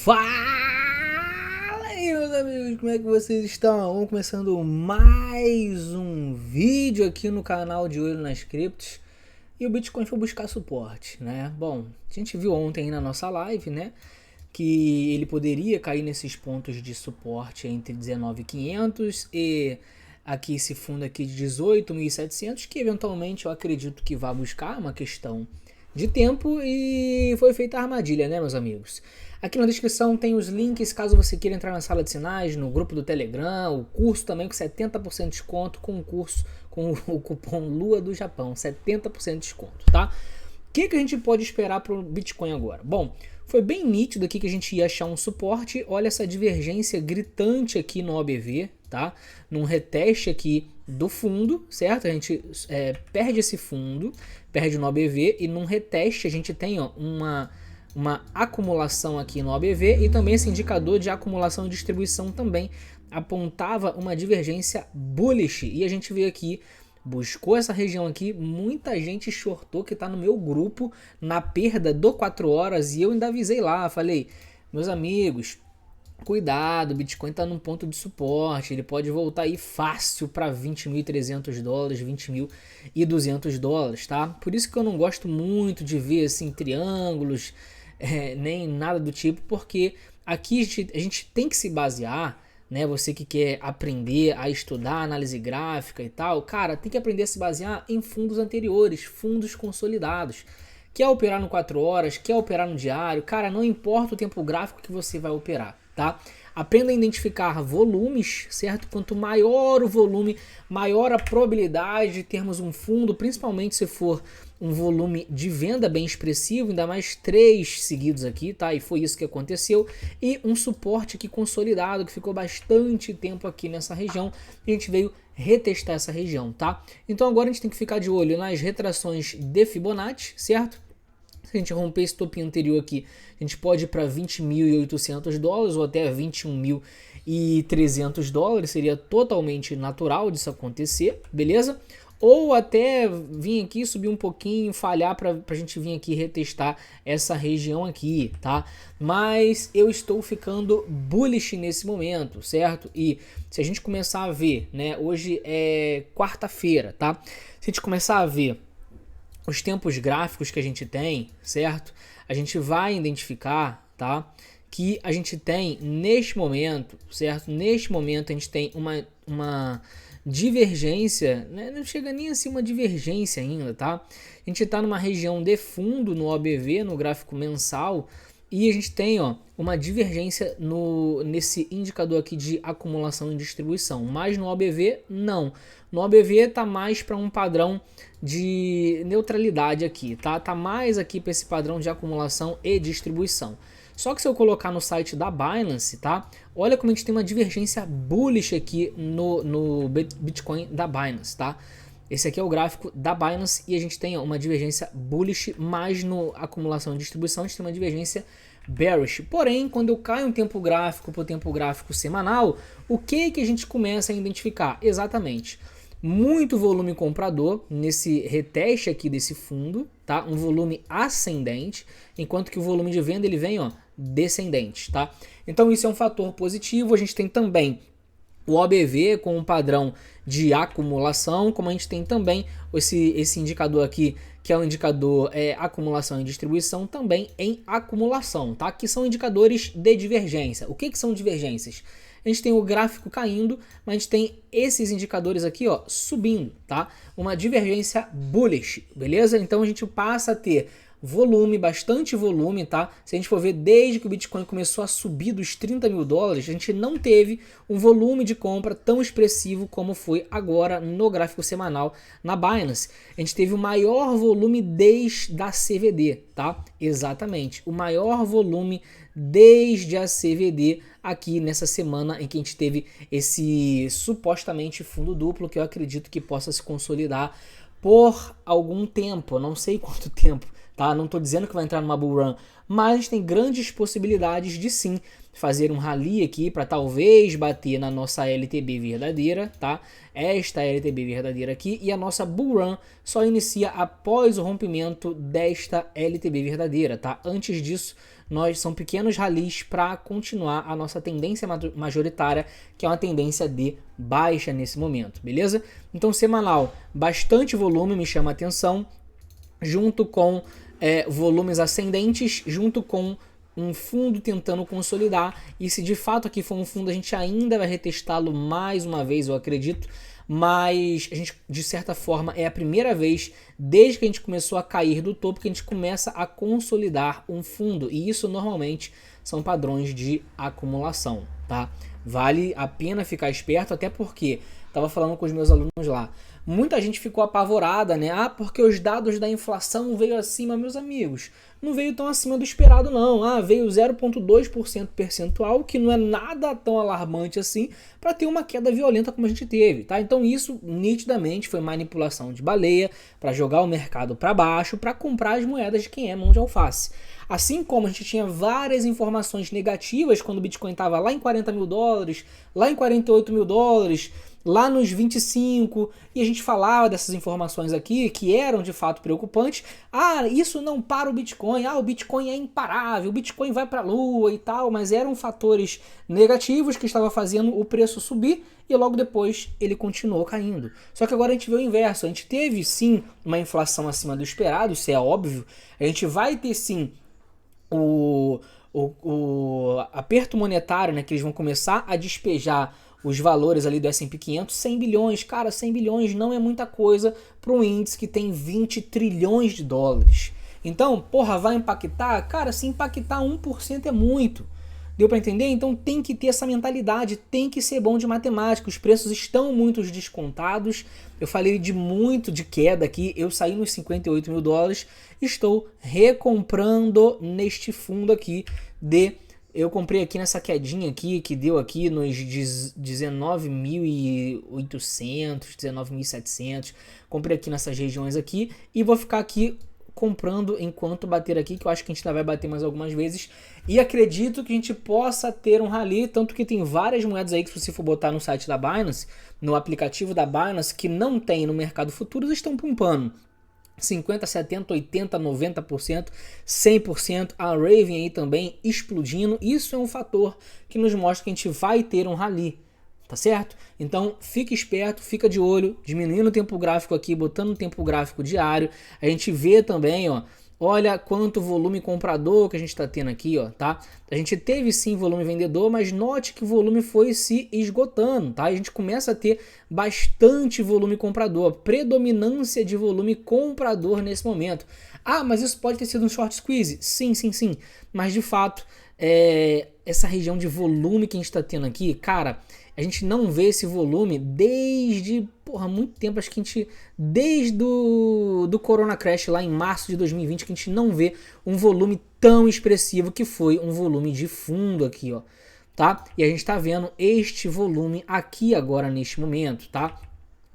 Fala aí, meus amigos, como é que vocês estão? Vamos começando mais um vídeo aqui no canal de Olho nas Criptos. E o Bitcoin foi buscar suporte, né? Bom, a gente viu ontem na nossa live, né, que ele poderia cair nesses pontos de suporte entre 19.500 e aqui esse fundo aqui de 18.700, que eventualmente eu acredito que vá buscar, uma questão de tempo, e foi feita a armadilha, né, meus amigos? Aqui na descrição tem os links caso você queira entrar na sala de sinais, no grupo do Telegram, o curso também com 70% de desconto, com o curso com o cupom Lua do Japão, 70% de desconto, tá? O que a gente pode esperar para o Bitcoin agora? Bom, foi bem nítido aqui que a gente ia achar um suporte. Olha essa divergência gritante aqui no OBV, tá? Num reteste aqui do fundo, certo? A gente perde esse fundo, perde no OBV, e num reteste a gente tem, ó, uma acumulação aqui no OBV, e também esse indicador de acumulação e distribuição também apontava uma divergência bullish, e a gente veio aqui, buscou essa região aqui, muita gente shortou que tá no meu grupo na perda do 4 horas, e eu ainda avisei lá, falei, meus amigos, cuidado, o Bitcoin tá num ponto de suporte, ele pode voltar aí fácil para 20.300 dólares, 20.200 dólares, tá? Por isso que eu não gosto muito de ver assim triângulos, nem nada do tipo, porque aqui a gente tem que se basear, né? Você que quer aprender a estudar análise gráfica e tal, cara, tem que aprender a se basear em fundos anteriores, fundos consolidados. Quer operar no 4 horas, quer operar no diário, cara, não importa o tempo gráfico que você vai operar, tá? Aprenda a identificar volumes, certo? Quanto maior o volume, maior a probabilidade de termos um fundo, principalmente se for um volume de venda bem expressivo, ainda mais 3 seguidos aqui, tá? E foi isso que aconteceu. E um suporte aqui consolidado, que ficou bastante tempo aqui nessa região, e a gente veio retestar essa região, tá? Então agora a gente tem que ficar de olho nas retrações de Fibonacci, certo? Se a gente romper esse topinho anterior aqui, a gente pode ir para 20.800 dólares ou até 21.300 dólares, seria totalmente natural disso acontecer, beleza? Ou até vir aqui, subir um pouquinho, falhar para a gente vir aqui retestar essa região aqui, tá? Mas eu estou ficando bullish nesse momento, certo? E se a gente começar a ver, né? Hoje é quarta-feira, tá? Se a gente começar a ver os tempos gráficos que a gente tem, certo? A gente vai identificar, tá? Que a gente tem neste momento, certo? Neste momento a gente tem uma divergência, né? Não chega nem assim uma divergência ainda, tá? A gente está numa região de fundo no OBV, no gráfico mensal, e a gente tem, ó, uma divergência nesse indicador aqui de acumulação e distribuição, mas no OBV não. No OBV está mais para um padrão de neutralidade aqui, tá? Tá mais aqui para esse padrão de acumulação e distribuição. Só que se eu colocar no site da Binance, tá? Olha como a gente tem uma divergência bullish aqui no Bitcoin da Binance, tá? Esse aqui é o gráfico da Binance e a gente tem uma divergência bullish, mas no acumulação e distribuição a gente tem uma divergência bearish. Porém, quando eu caio um tempo gráfico para o tempo gráfico semanal, o que a gente começa a identificar? Exatamente, muito volume comprador nesse reteste aqui desse fundo, tá? Um volume ascendente, enquanto que o volume de venda ele vem, ó, descendente, tá? Então isso é um fator positivo. A gente tem também o OBV com um padrão de acumulação, como a gente tem também esse indicador aqui, que é o indicador acumulação e distribuição, também em acumulação, tá? Que são indicadores de divergência. O que são divergências? A gente tem o gráfico caindo, mas a gente tem esses indicadores aqui, ó, subindo, tá? Uma divergência bullish, beleza? Então a gente passa a ter volume, bastante volume, tá? Se a gente for ver, desde que o Bitcoin começou a subir dos 30 mil dólares, a gente não teve um volume de compra tão expressivo como foi agora no gráfico semanal na Binance. A gente teve o maior volume desde a CVD, tá? Exatamente, o maior volume desde a CVD aqui nessa semana em que a gente teve esse supostamente fundo duplo, que eu acredito que possa se consolidar por algum tempo, eu não sei quanto tempo, tá? Não estou dizendo que vai entrar numa bull run, mas a gente tem grandes possibilidades de sim fazer um rally aqui para talvez bater na nossa LTB verdadeira, tá? Esta LTB verdadeira aqui, e a nossa bull run só inicia após o rompimento desta LTB verdadeira, tá? Antes disso são pequenos ralis para continuar a nossa tendência majoritária, que é uma tendência de baixa nesse momento, beleza? Então semanal, bastante volume me chama a atenção, junto com volumes ascendentes, junto com um fundo tentando consolidar, e se de fato aqui for um fundo, a gente ainda vai retestá-lo mais uma vez, eu acredito, mas a gente, de certa forma, é a primeira vez desde que a gente começou a cair do topo que a gente começa a consolidar um fundo, e isso normalmente são padrões de acumulação, tá? Vale a pena ficar esperto, até porque estava falando com os meus alunos lá, muita gente ficou apavorada, né? Ah, porque os dados da inflação veio acima, meus amigos. Não veio tão acima do esperado, não. Ah, veio 0,2% percentual, que não é nada tão alarmante assim, para ter uma queda violenta como a gente teve, tá? Então isso nitidamente foi manipulação de baleia para jogar o mercado para baixo, para comprar as moedas de quem é mão de alface. Assim como a gente tinha várias informações negativas quando o Bitcoin estava lá em 40 mil dólares, lá em 48 mil dólares, lá nos 25, e a gente falava dessas informações aqui que eram de fato preocupantes. Ah, isso não para o Bitcoin, o Bitcoin é imparável, o Bitcoin vai para a lua e tal, mas eram fatores negativos que estavam fazendo o preço subir e logo depois ele continuou caindo. Só que agora a gente vê o inverso, a gente teve sim uma inflação acima do esperado, isso é óbvio, a gente vai ter sim o aperto monetário, né, que eles vão começar a despejar os valores ali do S&P 500, 100 bilhões, cara, 100 bilhões não é muita coisa para um índice que tem 20 trilhões de dólares. Então, porra, vai impactar? Cara, se impactar 1% é muito. Deu para entender? Então tem que ter essa mentalidade, tem que ser bom de matemática, os preços estão muito descontados, eu falei muito de queda aqui, eu saí nos 58 mil dólares, estou recomprando neste fundo aqui eu comprei aqui nessa quedinha aqui, que deu aqui nos 19.800, 19.700. Comprei aqui nessas regiões aqui e vou ficar aqui comprando enquanto bater aqui, que eu acho que a gente ainda vai bater mais algumas vezes. E acredito que a gente possa ter um rally, tanto que tem várias moedas aí que se você for botar no site da Binance, no aplicativo da Binance, que não tem no mercado futuros, estão pumpando 50, 70, 80, 90%, 100%, a Raven aí também explodindo. Isso é um fator que nos mostra que a gente vai ter um rally, tá certo? Então fica esperto, fica de olho, diminuindo o tempo gráfico aqui, botando o tempo gráfico diário. A gente vê também, ó, olha quanto volume comprador que a gente está tendo aqui, ó, tá? A gente teve sim volume vendedor, mas note que o volume foi se esgotando, tá? A gente começa a ter bastante volume comprador, predominância de volume comprador nesse momento. Ah, mas isso pode ter sido um short squeeze? Sim, sim, sim. Mas de fato, essa região de volume que a gente está tendo aqui, cara, a gente não vê esse volume desde, muito tempo, acho que a gente, desde do Corona Crash lá em março de 2020, que a gente não vê um volume tão expressivo que foi um volume de fundo aqui, ó, tá? E a gente tá vendo este volume aqui agora neste momento, tá?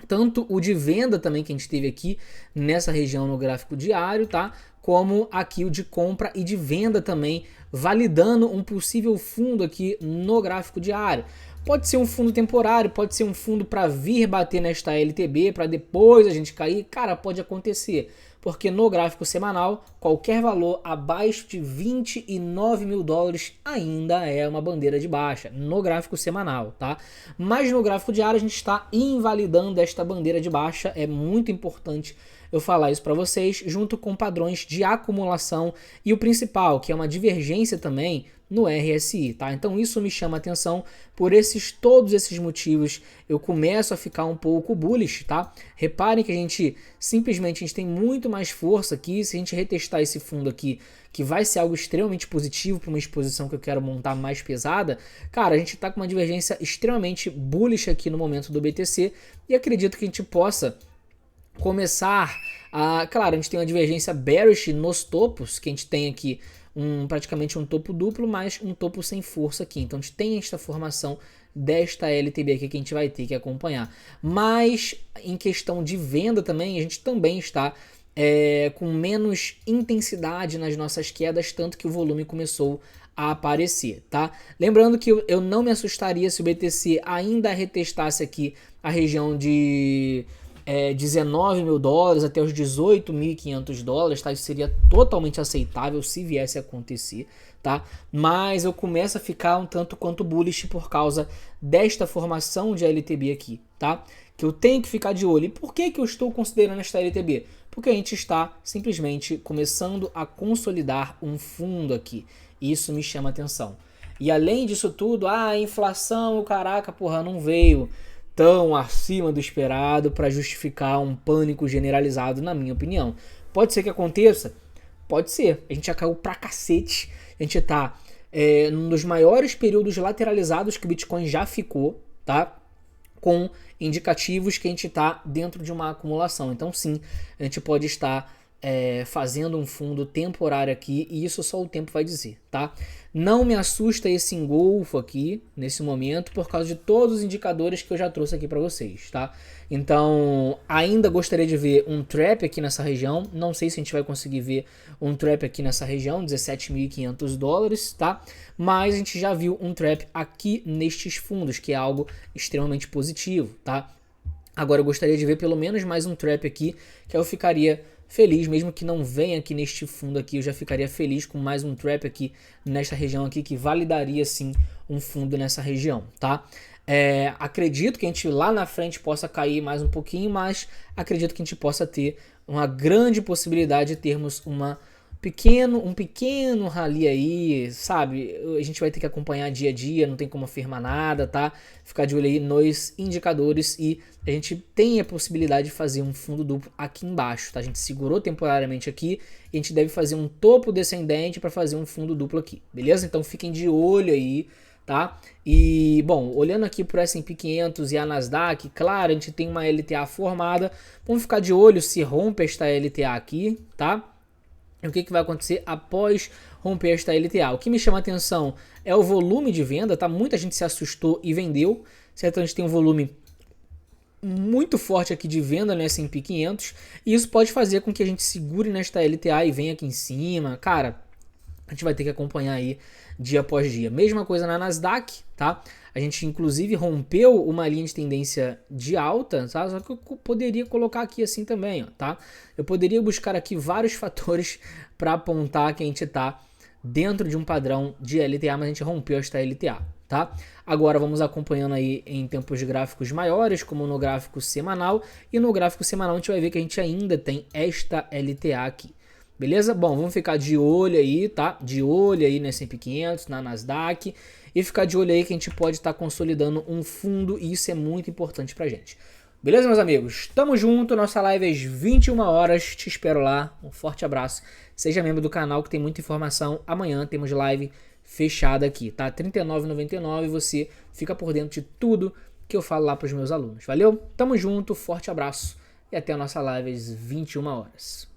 Tanto o de venda também que a gente teve aqui nessa região no gráfico diário, tá? Como aqui o de compra e de venda também, validando um possível fundo aqui no gráfico diário. Pode ser um fundo temporário, pode ser um fundo para vir bater nesta LTB, para depois a gente cair. Cara, pode acontecer, porque no gráfico semanal, qualquer valor abaixo de 29 mil dólares ainda é uma bandeira de baixa, no gráfico semanal, tá? Mas no gráfico diário a gente está invalidando esta bandeira de baixa, é muito importante eu falar isso para vocês, junto com padrões de acumulação e o principal, que é uma divergência também no RSI, tá? Então isso me chama a atenção, por todos esses motivos eu começo a ficar um pouco bullish, tá? Reparem que a gente tem muito mais força aqui, se a gente retestar esse fundo aqui, que vai ser algo extremamente positivo para uma exposição que eu quero montar mais pesada, cara, a gente tá com uma divergência extremamente bullish aqui no momento do BTC e acredito que a gente possa começar a... Claro, a gente tem uma divergência bearish nos topos, que a gente tem aqui praticamente um topo duplo, mas um topo sem força aqui. Então a gente tem esta formação desta LTB aqui que a gente vai ter que acompanhar. Mas em questão de venda também, a gente também está com menos intensidade nas nossas quedas, tanto que o volume começou a aparecer, tá? Lembrando que eu não me assustaria se o BTC ainda retestasse aqui a região de 19 mil dólares até os 18.500 dólares, tá? Isso seria totalmente aceitável se viesse a acontecer, tá? Mas eu começo a ficar um tanto quanto bullish por causa desta formação de LTB aqui, tá? Que eu tenho que ficar de olho. E por que eu estou considerando esta LTB? Porque a gente está simplesmente começando a consolidar um fundo aqui. Isso me chama atenção. E além disso tudo, a inflação, caraca, porra, não veio tão acima do esperado para justificar um pânico generalizado, na minha opinião. Pode ser que aconteça? Pode ser. A gente já caiu pra cacete. A gente tá num dos maiores períodos lateralizados que o Bitcoin já ficou, tá? Com indicativos que a gente está dentro de uma acumulação. Então sim, a gente pode estar fazendo um fundo temporário aqui e isso só o tempo vai dizer, tá? Não me assusta esse engolfo aqui nesse momento por causa de todos os indicadores que eu já trouxe aqui para vocês, tá? Então ainda gostaria de ver um trap aqui nessa região, não sei se a gente vai conseguir ver um trap aqui nessa região, 17.500 dólares, tá? Mas a gente já viu um trap aqui nestes fundos, que é algo extremamente positivo, tá? Agora eu gostaria de ver pelo menos mais um trap aqui, que eu ficaria feliz, mesmo que não venha aqui neste fundo aqui, eu já ficaria feliz com mais um trap aqui nesta região aqui, que validaria sim um fundo nessa região, tá? Acredito que a gente lá na frente possa cair mais um pouquinho, mas acredito que a gente possa ter uma grande possibilidade de termos um pequeno rally aí, sabe? A gente vai ter que acompanhar dia a dia, não tem como afirmar nada, tá? Ficar de olho aí nos indicadores e a gente tem a possibilidade de fazer um fundo duplo aqui embaixo, tá? A gente segurou temporariamente aqui e a gente deve fazer um topo descendente para fazer um fundo duplo aqui, beleza? Então fiquem de olho aí, tá? E, bom, olhando aqui pro S&P 500 e a Nasdaq, claro, a gente tem uma LTA formada, vamos ficar de olho se rompe esta LTA aqui, tá? E o que vai acontecer após romper esta LTA? O que me chama a atenção é o volume de venda, tá? Muita gente se assustou e vendeu, certo? A gente tem um volume muito forte aqui de venda no S&P 500 e isso pode fazer com que a gente segure nesta LTA e venha aqui em cima. Cara, a gente vai ter que acompanhar aí dia após dia. Mesma coisa na Nasdaq, tá? A gente inclusive rompeu uma linha de tendência de alta, tá? Só que eu poderia colocar aqui assim também, ó, tá? Eu poderia buscar aqui vários fatores para apontar que a gente tá dentro de um padrão de LTA, mas a gente rompeu esta LTA, tá? Agora vamos acompanhando aí em tempos gráficos maiores, como no gráfico semanal, e no gráfico semanal a gente vai ver que a gente ainda tem esta LTA aqui. Beleza? Bom, vamos ficar de olho aí, tá? De olho aí no S&P 500, na Nasdaq e ficar de olho aí que a gente pode estar consolidando um fundo e isso é muito importante pra gente. Beleza, meus amigos? Tamo junto, nossa live é às 21 horas, te espero lá, um forte abraço. Seja membro do canal que tem muita informação. Amanhã temos live fechada aqui, tá? R$ 39,99 você fica por dentro de tudo que eu falo lá pros meus alunos. Valeu? Tamo junto, forte abraço e até a nossa live às 21 horas.